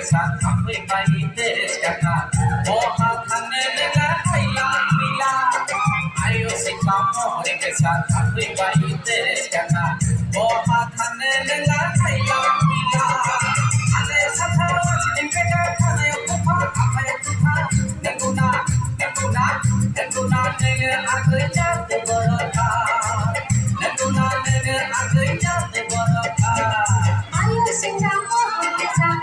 Sampai bayi tercakap, boha kanela hilang hilang. Ayo si kamu rekesat sampai bayi tercakap, boha kanela hilang hilang. Ada satu wajib kita kena yang lupa apa yang lupa. Neguna dengan akhirnya berberkah. Neguna dengan akhirnya berberkah. Ayo si kamu rekesat